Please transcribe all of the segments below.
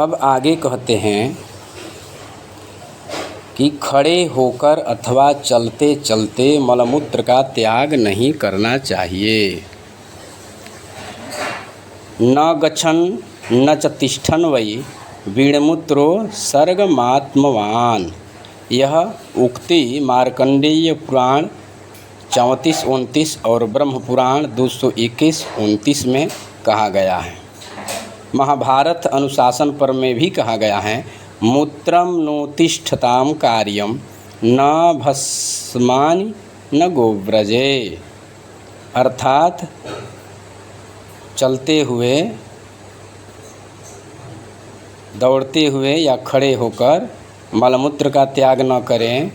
अब आगे कहते हैं कि खड़े होकर अथवा चलते चलते मलमूत्र का त्याग नहीं करना चाहिए। न गच्छन् न च तिष्ठन् वै वीणमूत्रो सर्गमात्मवान्। यह उक्ति मार्कंडेय पुराण 34-29 और ब्रह्म पुराण 221-29 में कहा गया है। महाभारत अनुशासन पर्व में भी कहा गया है, मूत्रम नोतिष्ठताम कार्यम न भस्मानि न गोव्रजे। अर्थात चलते हुए, दौड़ते हुए या खड़े होकर मलमूत्र का त्याग न करें।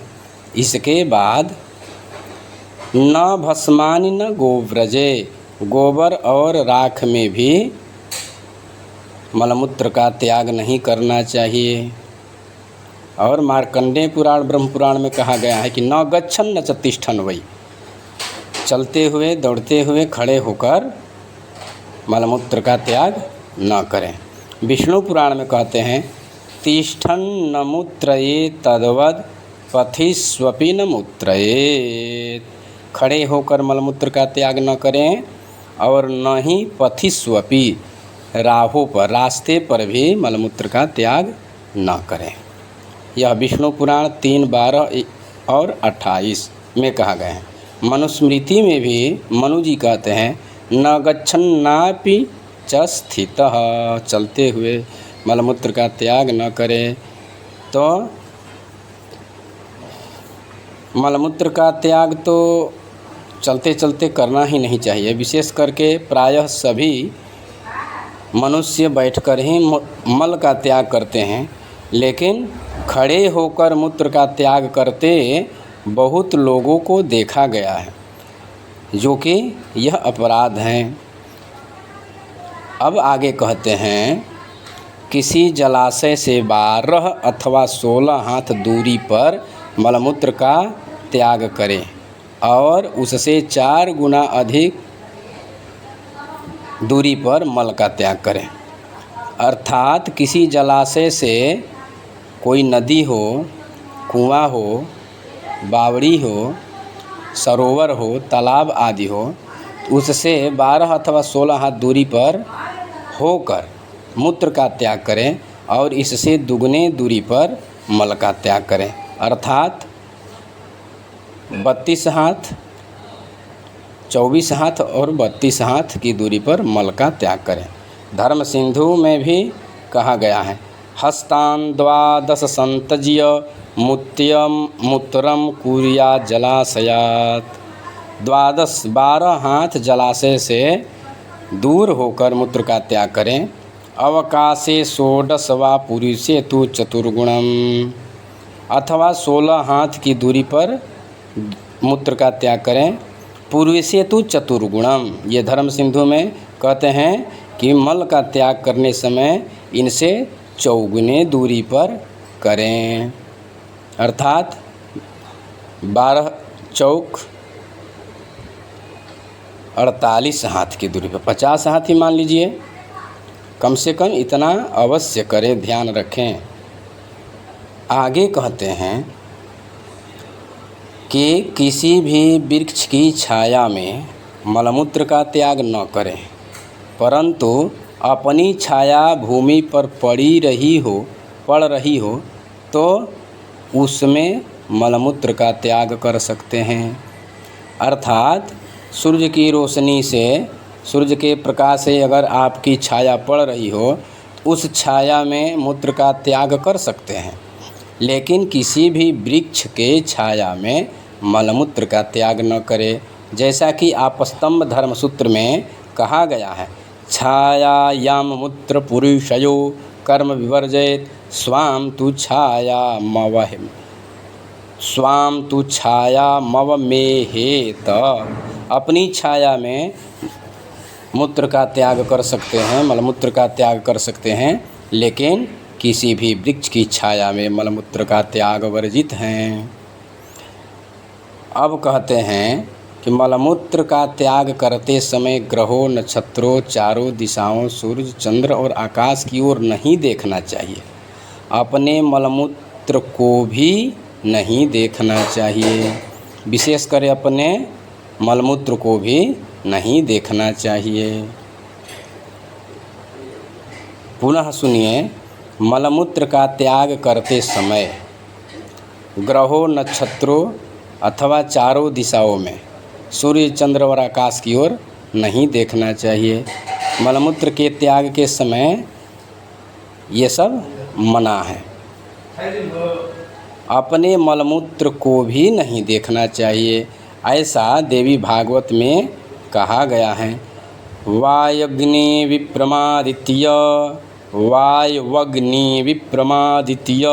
इसके बाद न भस्मानि न गोव्रजे, गोबर और राख में भी मलमूत्र का त्याग नहीं करना चाहिए। और मार्कंडेय पुराण ब्रह्म पुराण में कहा गया है कि न गच्छन् न च तिष्ठन् वै, चलते हुए, दौड़ते हुए, खड़े होकर मलमूत्र का त्याग न करें। विष्णु पुराण में कहते हैं, तिष्ठन् न मूत्रयेत् तद्वद् पथिष्वपि न मूत्रयेत्। खड़े होकर मलमूत्र का त्याग न करें और न ही पथिष्वपि, राहों पर, रास्ते पर भी मलमूत्र का त्याग न करें। यह विष्णु पुराण 3:12 और 28 में कहा गया है। मनुस्मृति में भी मनु जी कहते हैं, न गच्छन्नापि च स्थितः, चलते हुए मलमूत्र का त्याग न करें। तो मलमूत्र का त्याग तो चलते चलते करना ही नहीं चाहिए। विशेष करके प्रायः सभी मनुष्य बैठकर ही मल का त्याग करते हैं, लेकिन खड़े होकर मूत्र का त्याग करते बहुत लोगों को देखा गया है, जो कि यह अपराध है। अब आगे कहते हैं, किसी जलाशय से 12 अथवा 16 हाथ दूरी पर मलमूत्र का त्याग करें और उससे 4 गुना अधिक दूरी पर मल का त्याग करें। अर्थात किसी जलाशय से, कोई नदी हो, कुआं हो, बावड़ी हो, सरोवर हो, तालाब आदि हो, उससे 12 अथवा 16 हाथ दूरी पर होकर मूत्र का त्याग करें और इससे दुगने दूरी पर मल का त्याग करें। अर्थात 32 हाथ, 24 हाथ और 32 हाथ की दूरी पर मल का त्याग करें। धर्म सिंधु में भी कहा गया है, हस्तान 12 संतज्य मूत्रम कुर्या जलाशयात्। 12 हाथ जलाशय से दूर होकर मूत्र का त्याग करें। अवकाशे 16 वा पुरुषे तु चतुर्गुणम, अथवा 16 हाथ की दूरी पर मूत्र का त्याग करें। पूर्वसे तु चतुर्गुणम, ये धर्म सिंधु में कहते हैं कि मल का त्याग करने समय इनसे 4 दूरी पर करें। अर्थात 12 चौक 48 हाथ की दूरी पर, 50 हाथ ही मान लीजिए, कम से कम इतना अवश्य करें, ध्यान रखें। आगे कहते हैं कि किसी भी वृक्ष की छाया में मलमूत्र का त्याग न करें, परंतु अपनी छाया भूमि पर पड़ रही हो तो उसमें मलमूत्र का त्याग कर सकते हैं। अर्थात सूर्य की रोशनी से, सूर्य के प्रकाश से अगर आपकी छाया पड़ रही हो, उस छाया में मूत्र का त्याग कर सकते हैं, लेकिन किसी भी वृक्ष के छाया में मलमूत्र का त्याग न करें। जैसा कि आपस्तंभ धर्मसूत्र में कहा गया है, छायायाम मूत्र पुरुषयो कर्म विवर्जयेत् स्वाम तु छायामवमेहेत। अपनी छाया में मूत्र का त्याग कर सकते हैं, मलमूत्र का त्याग कर सकते हैं, लेकिन किसी भी वृक्ष की छाया में मलमूत्र का त्याग वर्जित हैं। अब कहते हैं कि मलमूत्र का त्याग करते समय ग्रहों, नक्षत्रों, चारों दिशाओं, सूर्य, चंद्र और आकाश की ओर नहीं देखना चाहिए। अपने मलमूत्र को भी नहीं देखना चाहिए, विशेषकर अपने मलमूत्र को भी नहीं देखना चाहिए। पुनः सुनिए, मलमूत्र का त्याग करते समय ग्रहों, नक्षत्रों अथवा चारों दिशाओं में, सूर्य, चंद्र और आकाश की ओर नहीं देखना चाहिए। मलमूत्र के त्याग के समय ये सब मना है। अपने मलमूत्र को भी नहीं देखना चाहिए, ऐसा देवी भागवत में कहा गया है। वायग्नि विप्रमादित्य, वायवग्नि विप्रमादित्य,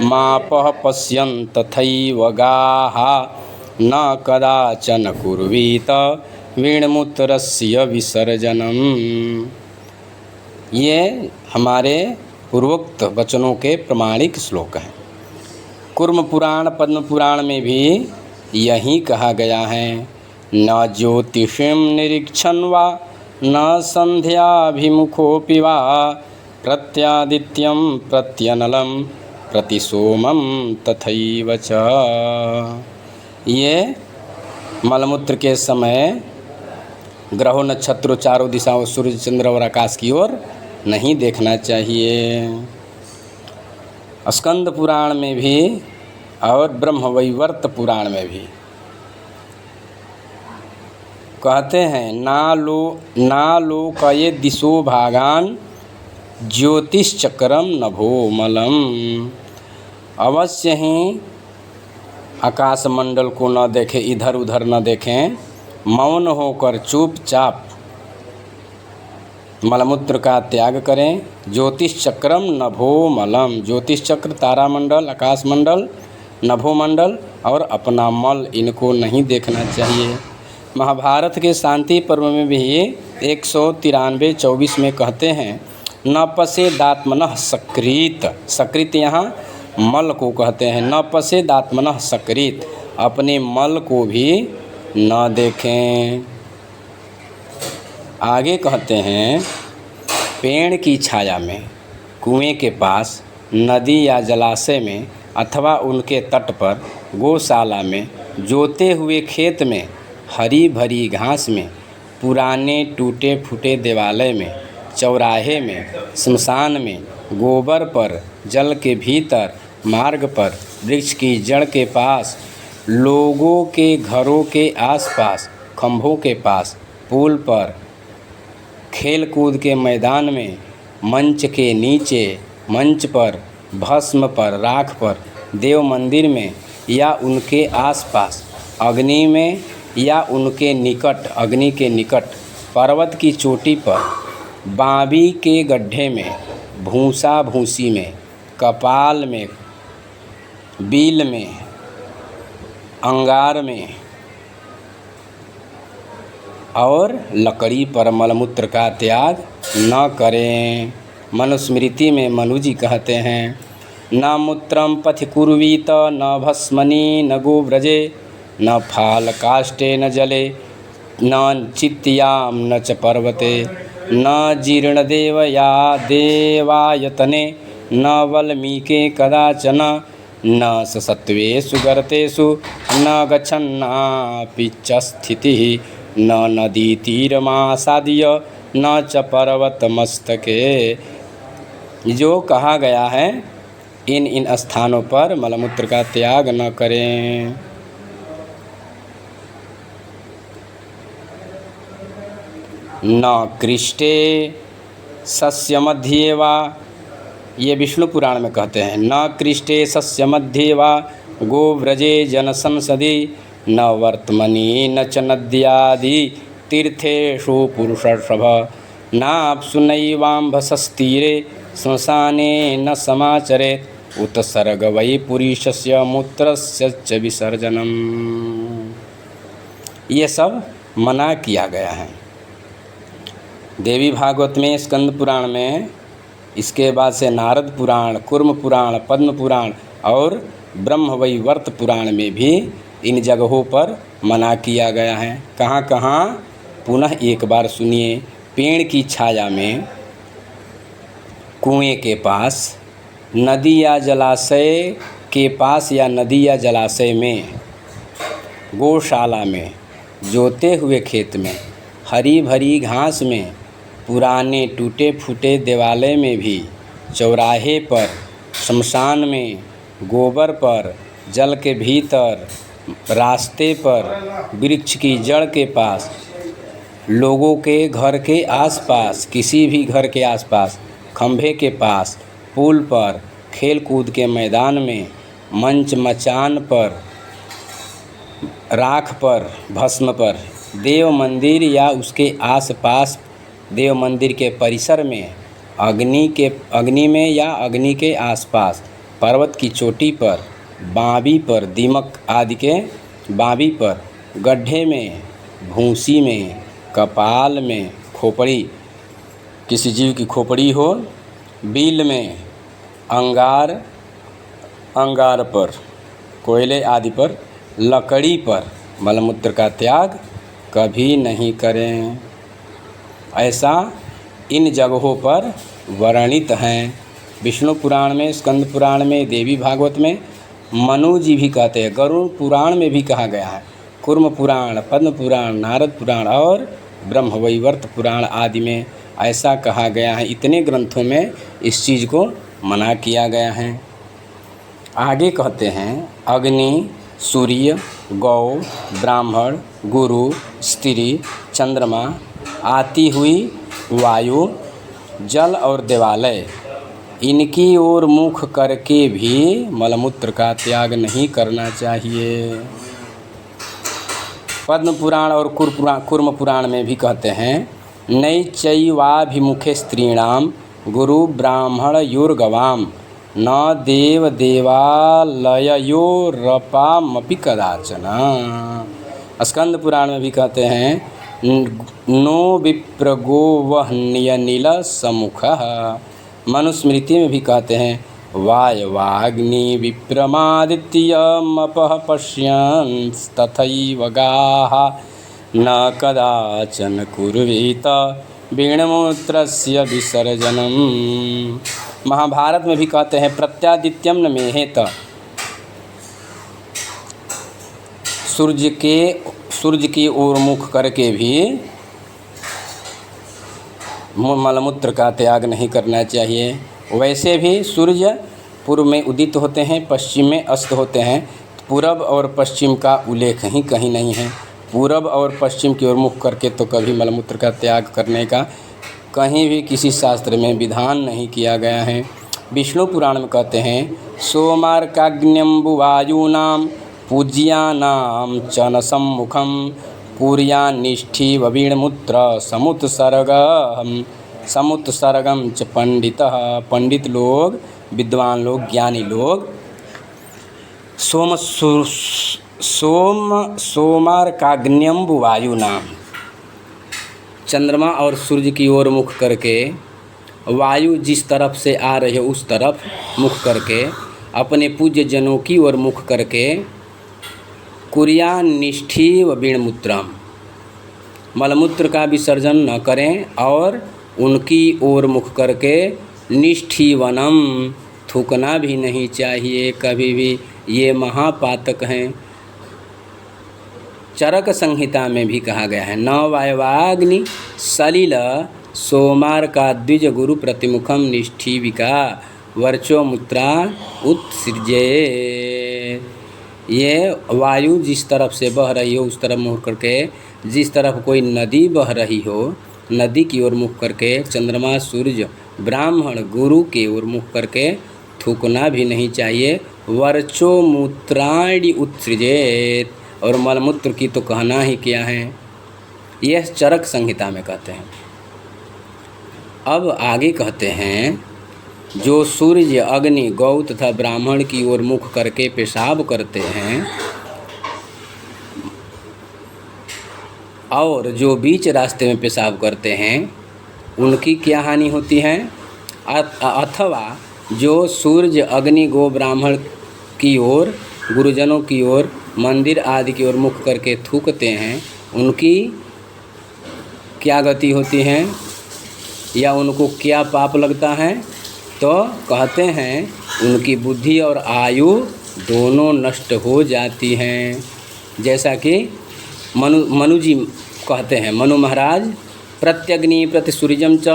मापः पश्यन् तथैव गाः, न कदाचन कुर्वीत वीणमूत्रस्य विसर्जनम। ये हमारे पूर्वोक्त वचनों के प्रमाणिक श्लोक हैं। कूर्म पुराण, पद्म पुराण में भी यही कहा गया है। न ज्योतिषीं निरीक्षन् वा न संध्याभिमुखोऽपि वा, प्रत्यादित्यं प्रत्यनलं प्रतिसोमं तथैव च। ये मलमूत्र के समय ग्रहों, नक्षत्रों, चारों दिशाओं, सूर्य, चंद्र और आकाश की ओर नहीं देखना चाहिए। स्कंद पुराण में भी और ब्रह्मवैवर्त पुराण में भी कहते हैं, ना लोकये दिशो भागान ज्योतिश्चक्रम नभोमलम। अवश्य ही आकाशमंडल को न देखें, इधर उधर न देखें, मौन होकर चुपचाप मलमूत्र का त्याग करें। ज्योतिष चक्रम नभोमलम, ज्योतिष चक्र, तारामंडल, आकाशमंडल, नभोमंडल और अपना मल, इनको नहीं देखना चाहिए। महाभारत के शांति पर्व में भी 193:24 में कहते हैं, न पश्येदात्मनः सकृत। सकृत यहाँ मल को कहते हैं। न पश्येदात्मनः सकृत, अपने मल को भी न देखें। आगे कहते हैं, पेड़ की छाया में, कुएं के पास, नदी या जलाशय में अथवा उनके तट पर, गौशाला में, जोते हुए खेत में, हरी भरी घास में, पुराने टूटे फूटे देवालय में, चौराहे में, स्मशान में, गोबर पर, जल के भीतर, मार्ग पर, वृक्ष की जड़ के पास, लोगों के घरों के आसपास, खंभों के पास, पुल पर, खेल कूद के मैदान में, मंच के नीचे, मंच पर, भस्म पर, राख पर, देव मंदिर में या उनके आसपास, अग्नि में या उनके निकट, अग्नि के निकट, पर्वत की चोटी पर, बाँबी के गड्ढे में, भूसा भूसी में, कपाल में, बील में, अंगार में और लकड़ी पर मलमूत्र का त्याग न करें। मनुस्मृति में मनु जी कहते हैं, न मूत्रम पथि कुर्वीत, न भस्मनि न गोव्रजे, न फाल काष्ठे न जले, न चित्यां न च पर्वते, न जीर्णदेवया देवायतने, न वल्मीके कदाचन, न सत्वेषु गर्तेषु न गच्छन्नापि च स्थितिः, न नदी तीरमासाद्य न च पर्वतमस्तके। जो कहा गया है, इन स्थानों पर मलमूत्र का त्याग न करें। न कृष्टे सस्य मध्ये वा, ये विष्णु पुराण में कहते हैं, न कृष्टे सस्य मध्ये वा गोव्रजे जनसंसदि, न वर्त्मनि न च नद्यादि तीर्थेषु पुरुषर्षभ, नाप्सु नैवाम्भसस्तीरे श्मशाने न समाचरेत्, उत्सर्ग वै पुरुषस्य मूत्रस्य च विसर्जनम। ये सब मना किया गया है देवी भागवत में, स्कंद पुराण में। इसके बाद से नारद पुराण, कूर्म पुराण, पद्म पुराण और ब्रह्मवैवर्त पुराण में भी इन जगहों पर मना किया गया है। कहाँ कहाँ? पुनः एक बार सुनिए। पेड़ की छाया में, कुएं के पास, नदी या जलाशय के पास या नदी या जलाशय में, गौशाला में, जोते हुए खेत में, हरी भरी घास में, पुराने टूटे फूटे देवालय में भी, चौराहे पर, शमशान में, गोबर पर, जल के भीतर, रास्ते पर, वृक्ष की जड़ के पास, लोगों के घर के आसपास, किसी भी घर के आसपास, खंभे के पास, पुल पर, खेल कूद के मैदान में, मंच मचान पर, राख पर, भस्म पर, देव मंदिर या उसके आसपास, देव मंदिर के परिसर में, अग्नि में या अग्नि के आसपास, पर्वत की चोटी पर, बाँबी पर, दीमक आदि के बाँबी पर, गड्ढे में, भूसी में, कपाल में, खोपड़ी, किसी जीव की खोपड़ी हो, बिल में, अंगार पर, कोयले आदि पर, लकड़ी पर मलमूत्र का त्याग कभी नहीं करें। ऐसा इन जगहों पर वर्णित हैं। विष्णु पुराण में, स्कंद पुराण में, देवी भागवत में, मनु जी भी कहते हैं, गरुड़ पुराण में भी कहा गया है, कूर्म पुराण, पद्म पुराण, नारद पुराण और ब्रह्मवैवर्त पुराण आदि में ऐसा कहा गया है। इतने ग्रंथों में इस चीज़ को मना किया गया है। आगे कहते हैं, अग्नि, सूर्य, गौ, ब्राह्मण, गुरु, स्त्री, चंद्रमा, आती हुई वायु, जल और देवालय, इनकी ओर मुख करके भी मलमूत्र का त्याग नहीं करना चाहिए। पद्म पुराण और कूर्म पुराण में भी कहते हैं, नैचैवाभिमुखे स्त्रीणाम गुरु ब्राह्मणयोर्गवाम न देव देवालयोरपामपि कदाचन। स्कंद पुराण में भी कहते हैं, नो विप्रगो वह्नियनिल सम्मुखः। मनुस्मृति में भी कहते हैं, वायवाग्नि विप्रमादित्यमपः पश्यंस्तथैव गाः न कदाचन कुर्वीत वीणमूत्रस्य विसर्जनम्। महाभारत में भी कहते हैं, प्रत्यादित्यम न मेहेत। सूर्य की ओर मुख करके भी मलमूत्र का त्याग नहीं करना चाहिए। वैसे भी सूर्य पूर्व में उदित होते हैं, पश्चिम में अस्त होते हैं। पूरब और पश्चिम का उल्लेख ही कहीं नहीं है। पूरब और पश्चिम की ओर मुख करके तो कभी मलमूत्र का त्याग करने का कहीं भी किसी शास्त्र में विधान नहीं किया गया है। विष्णु पुराण में कहते हैं, सोमार्काग्न्यम्बुवायूनां पूज्यानां च न सम्मुखं कुर्यान्निष्ठिव वीणमूत्र समुत्सर्गम च पंडितः। पंडित लोग, विद्वान लोग, ज्ञानी लोग सोमार्काग्न्यम्बुवायूनां, चंद्रमा और सूर्य की ओर मुख करके, वायु जिस तरफ से आ रही है उस तरफ मुख करके, अपने पूज्य जनों की ओर मुख करके, कुर्यान्निष्ठिव वीणमूत्रम, मलमूत्र का विसर्जन न करें और उनकी ओर मुख करके निष्ठीवनम, थूकना भी नहीं चाहिए कभी भी, ये महापातक हैं। चरक संहिता में भी कहा गया है, न वायवाग्नि सलिल सोमार का द्विज गुरु प्रतिमुखम निष्ठीविका वर्चो मुत्रा उत्सृजे। ये वायु जिस तरफ से बह रही हो उस तरफ मुख करके, जिस तरफ कोई नदी बह रही हो नदी की ओर मुख करके, चंद्रमा, सूर्य, ब्राह्मण, गुरु की ओर मुख करके थूकना भी नहीं चाहिए। वर्चो मूत्राणि उत्सृजेत, और मलमूत्र की तो कहना ही क्या है, यह चरक संहिता में कहते हैं। अब आगे कहते हैं, जो सूर्य, अग्नि, गौ तथा ब्राह्मण की ओर मुख करके पेशाब करते हैं और जो बीच रास्ते में पेशाब करते हैं उनकी क्या हानि होती है। अथवा जो सूर्य, अग्नि, गौ, ब्राह्मण की ओर गुरुजनों की ओर, मंदिर आदि की ओर मुख करके थूकते हैं, उनकी क्या गति होती है या उनको क्या पाप लगता है? तो कहते हैं उनकी बुद्धि और आयु दोनों नष्ट हो जाती हैं। जैसा कि मनु जी कहते हैं, मनु महाराज, प्रत्यग्नि प्रतिसूर्यम च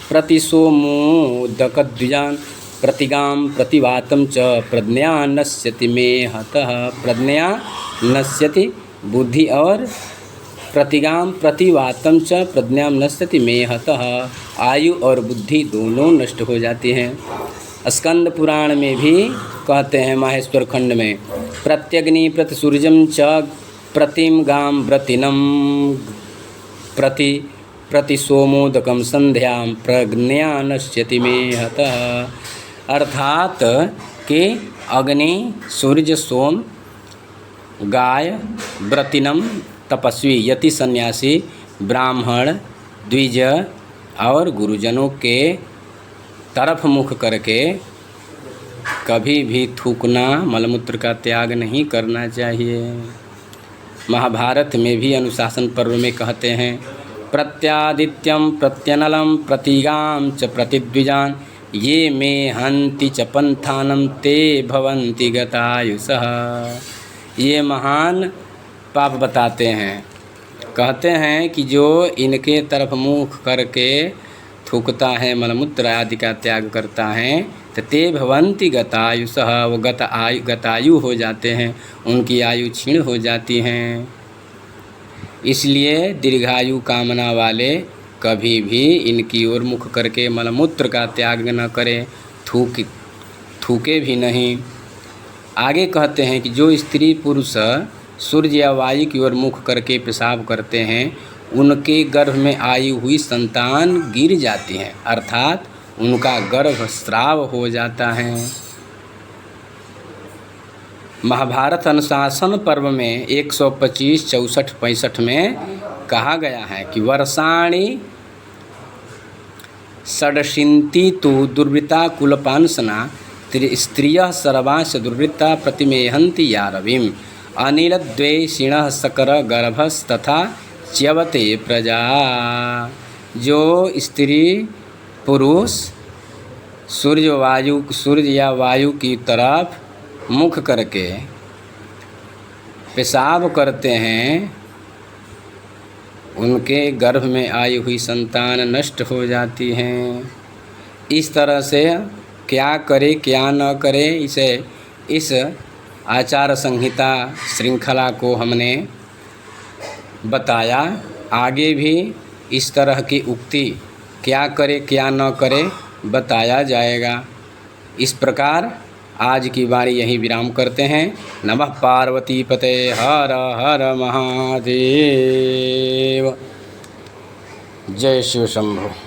प्रतिसोमोदकद्विजान प्रतिगाम प्रतिवातम च प्रज्ञा नश्यति में हतः। प्रज्ञा नश्यति, बुद्धि और प्रतिगाम प्रतिवातम च प्रज्ञा नश्यति में हतः, आयु और बुद्धि दोनों नष्ट हो जाती हैं। स्कंद पुराण में भी कहते हैं, माहेश्वर खंड में, प्रत्यग्नि प्रतिसूर्यम च प्रतिम गाम व्रतिनम प्रतिसोमोदकम संध्याम प्रज्ञा नश्यति में हतः। अर्थात कि अग्नि, सूर्य, सोम, गाय, व्रतिनम तपस्वी, यति, सन्यासी, ब्राह्मण, द्विज और गुरुजनों के तरफ मुख करके कभी भी थूकना, मलमूत्र का त्याग नहीं करना चाहिए। महाभारत में भी अनुशासन पर्व में कहते हैं, प्रत्यादित्यम प्रत्यनलम प्रतिगाम च प्रतिद्विजान ये मे हन्ति च पंथानम ते भवन्ति गतायुषः। ये महान पाप बताते हैं, कहते हैं कि जो इनके तरफ मुख करके थूकता है, मलमूत्र आदि का त्याग करता है, तो ते भवन्ति गतायुषः, वो गतायु हो जाते हैं, उनकी आयु क्षीण हो जाती हैं। इसलिए दीर्घायु कामना वाले कभी भी इनकी ओर मुख करके मलमूत्र का त्याग न करें, थूके भी नहीं। आगे कहते हैं कि जो स्त्री पुरुष सूर्य या वायु की ओर मुख करके पेशाब करते हैं, उनके गर्भ में आई हुई संतान गिर जाती हैं, अर्थात उनका गर्भ स्राव हो जाता है। महाभारत अनुशासन पर्व में 125, 64, 65 में कहा गया है कि वर्षाणि षडशीति तु दुर्वृत्ता कुलपांसना स्त्रियः सर्वांश दुर्वृत्ता प्रतिमेहन्ति या रविम अनिलद्वेषिणः सकल गर्भस्तथा च्यवते प्रजा। जो स्त्री पुरुष सूर्य या वायु की तरफ मुख करके पेशाब करते हैं, उनके गर्भ में आई हुई संतान नष्ट हो जाती हैं। इस तरह से क्या करे क्या न करे, इस आचार संहिता श्रृंखला को हमने बताया। आगे भी इस तरह की उक्ति क्या करे क्या न करे बताया जाएगा। इस प्रकार आज की वाणी यहीं विराम करते हैं। नमः पार्वती पते हर हर महादेव। जय शिव शंभो।